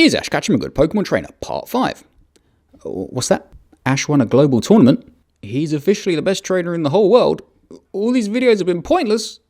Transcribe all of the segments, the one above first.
Is Ash Ketchum a good Pokemon trainer? Part 5. What's that? Ash won a global tournament? He's officially the best trainer in the whole world? All these videos have been pointless?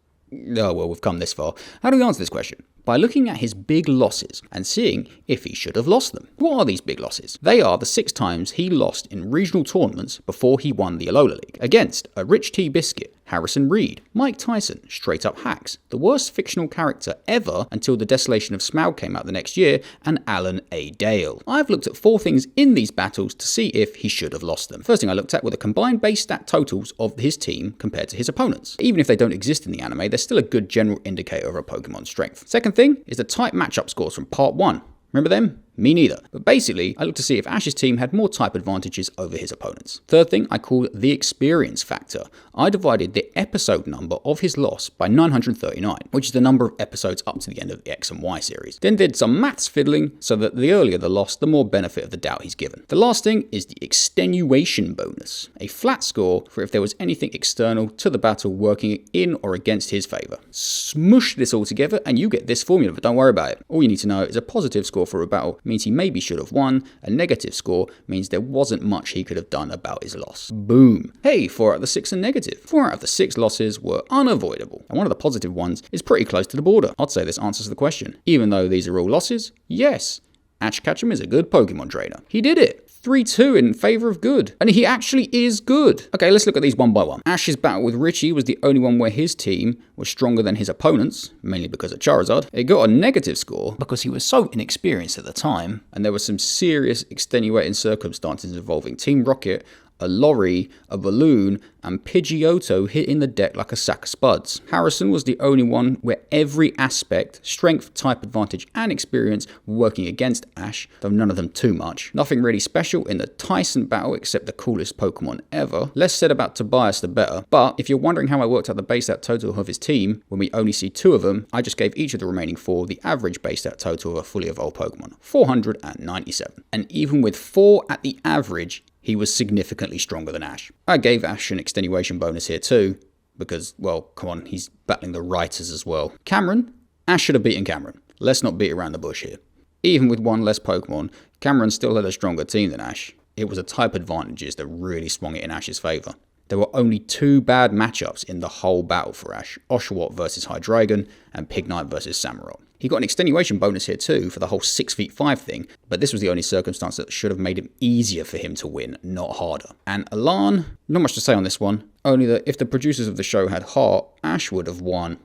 Oh, well, we've come this far. How do we answer this question? By looking at his big losses and seeing if he should have lost them. What are these big losses? They are the 6 times he lost in regional tournaments before he won the Alola League. Against a Rich T. Biscuit, Harrison Reed, Mike Tyson, Straight Up Hacks, the worst fictional character ever until The Desolation of Smaug came out the next year, and Alan A. Dale. I've looked at 4 things in these battles to see if he should have lost them. First thing I looked at were the combined base stat totals of his team compared to his opponents. Even if they don't exist in the anime, they're still a good general indicator of a Pokemon's strength. Second thing is the type matchup scores from part 1. Remember them? Me neither. But basically, I looked to see if Ash's team had more type advantages over his opponents. Third thing I called the experience factor. I divided the episode number of his loss by 939, which is the number of episodes up to the end of the X and Y series. Then did some maths fiddling so that the earlier the loss, the more benefit of the doubt he's given. The last thing is the extenuation bonus, a flat score for if there was anything external to the battle working in or against his favour. Smush this all together and you get this formula, but don't worry about it. All you need to know is a positive score for a battle means he maybe should have won, a negative score means there wasn't much he could have done about his loss. Boom. Hey, 4 out of the 6 are negative. 4 out of the 6 losses were unavoidable, and one of the positive ones is pretty close to the border. I'd say this answers the question. Even though these are all losses, yes, Ash Ketchum is a good Pokemon trainer. He did it. 3-2 in favour of good. And he actually is good. Okay, let's look at these one by one. Ash's battle with Richie was the only one where his team was stronger than his opponents, mainly because of Charizard. It got a negative score because he was so inexperienced at the time, and there were some serious extenuating circumstances involving Team Rocket, a lorry, a balloon, and Pidgeotto hitting the deck like a sack of spuds. Harrison was the only one where every aspect, strength, type advantage, and experience were working against Ash, though none of them too much. Nothing really special in the Tyson battle except the coolest Pokemon ever. Less said about Tobias the better, but if you're wondering how I worked out the base stat total of his team, when we only see 2 of them, I just gave each of the remaining 4 the average base stat total of a fully evolved Pokemon, 497. And even with 4 at the average, he was significantly stronger than Ash. I gave Ash an extenuation bonus here too, because, well, come on, he's battling the writers as well. Cameron? Ash should have beaten Cameron. Let's not beat around the bush here. Even with 1 less Pokemon, Cameron still had a stronger team than Ash. It was the type advantages that really swung it in Ash's favour. There were only 2 bad matchups in the whole battle for Ash, Oshawott versus Hydreigon and Pignite versus Samurott. He got an extenuation bonus here too for the whole 6'5" thing, but this was the only circumstance that should have made it easier for him to win, not harder. And Alan, not much to say on this one, only that if the producers of the show had heart, Ash would have won.